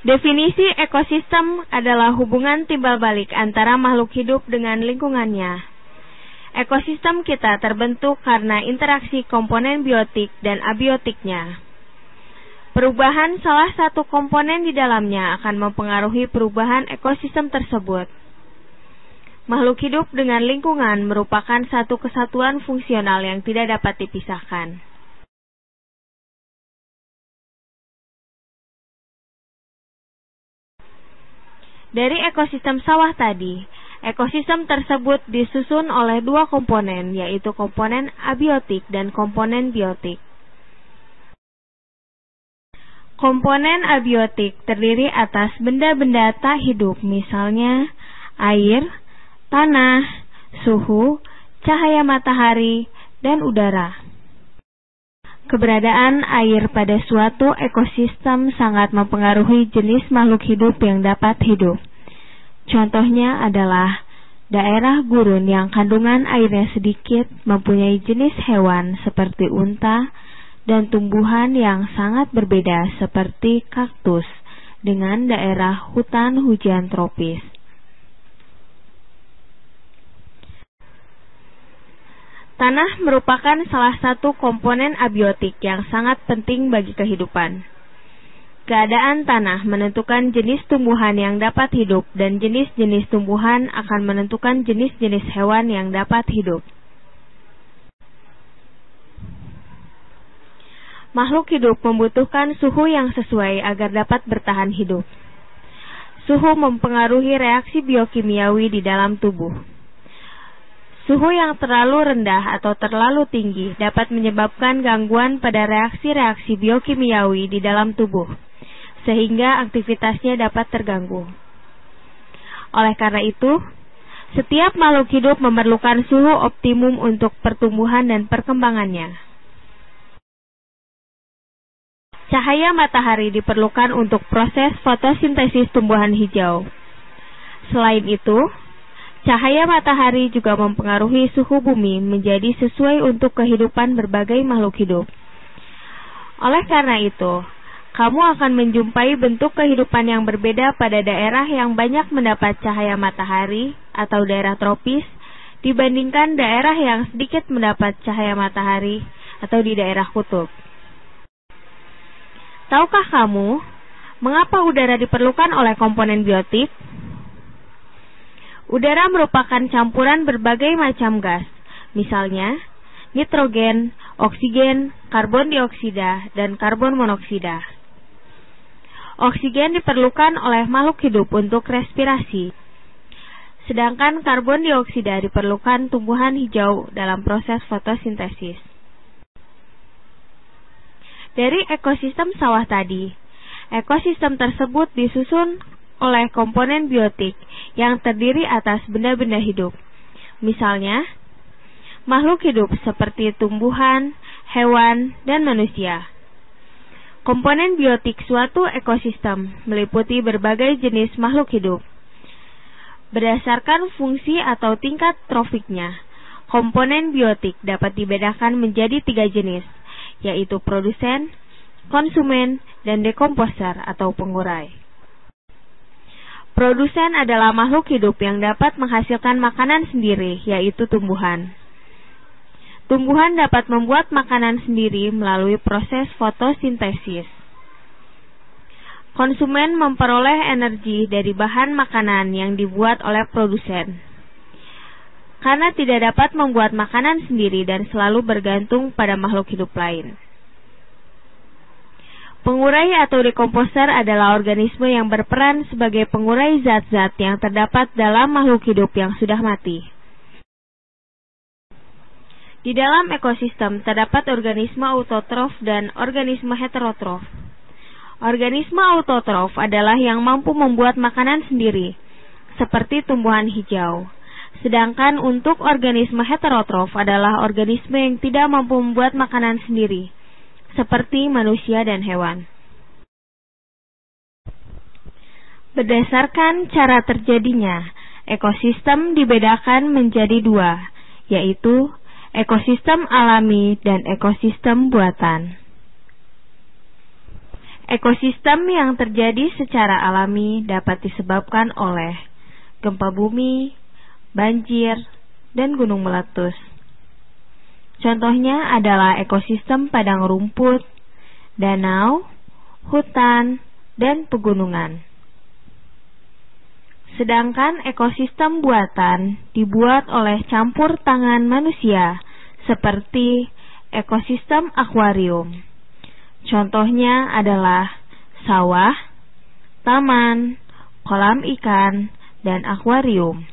Definisi ekosistem adalah hubungan timbal balik antara makhluk hidup dengan lingkungannya. Ekosistem kita terbentuk karena interaksi komponen biotik dan abiotiknya. Perubahan salah satu komponen di dalamnya akan mempengaruhi perubahan ekosistem tersebut. Makhluk hidup dengan lingkungan merupakan satu kesatuan fungsional yang tidak dapat dipisahkan. Dari ekosistem sawah tadi, ekosistem tersebut disusun oleh dua komponen, yaitu komponen abiotik dan komponen biotik. Komponen abiotik terdiri atas benda-benda tak hidup, misalnya air, tanah, suhu, cahaya matahari, dan udara. Keberadaan air pada suatu ekosistem sangat mempengaruhi jenis makhluk hidup yang dapat hidup. Contohnya adalah daerah gurun yang kandungan airnya sedikit mempunyai jenis hewan seperti unta dan tumbuhan yang sangat berbeda seperti kaktus dengan daerah hutan hujan tropis. Tanah merupakan salah satu komponen abiotik yang sangat penting bagi kehidupan. Keadaan tanah menentukan jenis tumbuhan yang dapat hidup dan jenis-jenis tumbuhan akan menentukan jenis-jenis hewan yang dapat hidup. Makhluk hidup membutuhkan suhu yang sesuai agar dapat bertahan hidup. Suhu mempengaruhi reaksi biokimiawi di dalam tubuh. Suhu yang terlalu rendah atau terlalu tinggi dapat menyebabkan gangguan pada reaksi-reaksi biokimiawi di dalam tubuh, sehingga aktivitasnya dapat terganggu. Oleh karena itu, setiap makhluk hidup memerlukan suhu optimum untuk pertumbuhan dan perkembangannya. Cahaya matahari diperlukan untuk proses fotosintesis tumbuhan hijau. Selain itu, cahaya matahari juga mempengaruhi suhu bumi menjadi sesuai untuk kehidupan berbagai makhluk hidup. Oleh karena itu, kamu akan menjumpai bentuk kehidupan yang berbeda pada daerah yang banyak mendapat cahaya matahari atau daerah tropis dibandingkan daerah yang sedikit mendapat cahaya matahari atau di daerah kutub. Tahukah kamu mengapa udara diperlukan oleh komponen biotik? Udara merupakan campuran berbagai macam gas, misalnya nitrogen, oksigen, karbon dioksida, dan karbon monoksida. Oksigen diperlukan oleh makhluk hidup untuk respirasi, sedangkan karbon dioksida diperlukan tumbuhan hijau dalam proses fotosintesis. Dari ekosistem sawah tadi, ekosistem tersebut disusun oleh komponen biotik yang terdiri atas benda-benda hidup. Misalnya, makhluk hidup seperti tumbuhan, hewan, dan manusia. Komponen biotik suatu ekosistem meliputi berbagai jenis makhluk hidup. Berdasarkan fungsi atau tingkat trofiknya, komponen biotik dapat dibedakan menjadi 3 jenis, yaitu produsen, konsumen, dan dekomposer atau pengurai. Produsen adalah makhluk hidup yang dapat menghasilkan makanan sendiri, yaitu tumbuhan. Tumbuhan dapat membuat makanan sendiri melalui proses fotosintesis. Konsumen memperoleh energi dari bahan makanan yang dibuat oleh produsen. Karena tidak dapat membuat makanan sendiri dan selalu bergantung pada makhluk hidup lain. Pengurai atau dekomposer adalah organisme yang berperan sebagai pengurai zat-zat yang terdapat dalam makhluk hidup yang sudah mati. Di dalam ekosistem terdapat organisme autotrof dan organisme heterotrof. Organisme autotrof adalah yang mampu membuat makanan sendiri, seperti tumbuhan hijau. Sedangkan untuk organisme heterotrof adalah organisme yang tidak mampu membuat makanan sendiri, seperti manusia dan hewan. Berdasarkan cara terjadinya, ekosistem dibedakan menjadi 2, yaitu ekosistem alami dan ekosistem buatan. Ekosistem yang terjadi secara alami dapat disebabkan oleh gempa bumi, banjir, dan gunung meletus. Contohnya adalah ekosistem padang rumput, danau, hutan, dan pegunungan. Sedangkan ekosistem buatan dibuat oleh campur tangan manusia, seperti ekosistem akuarium. Contohnya adalah sawah, taman, kolam ikan, dan akuarium.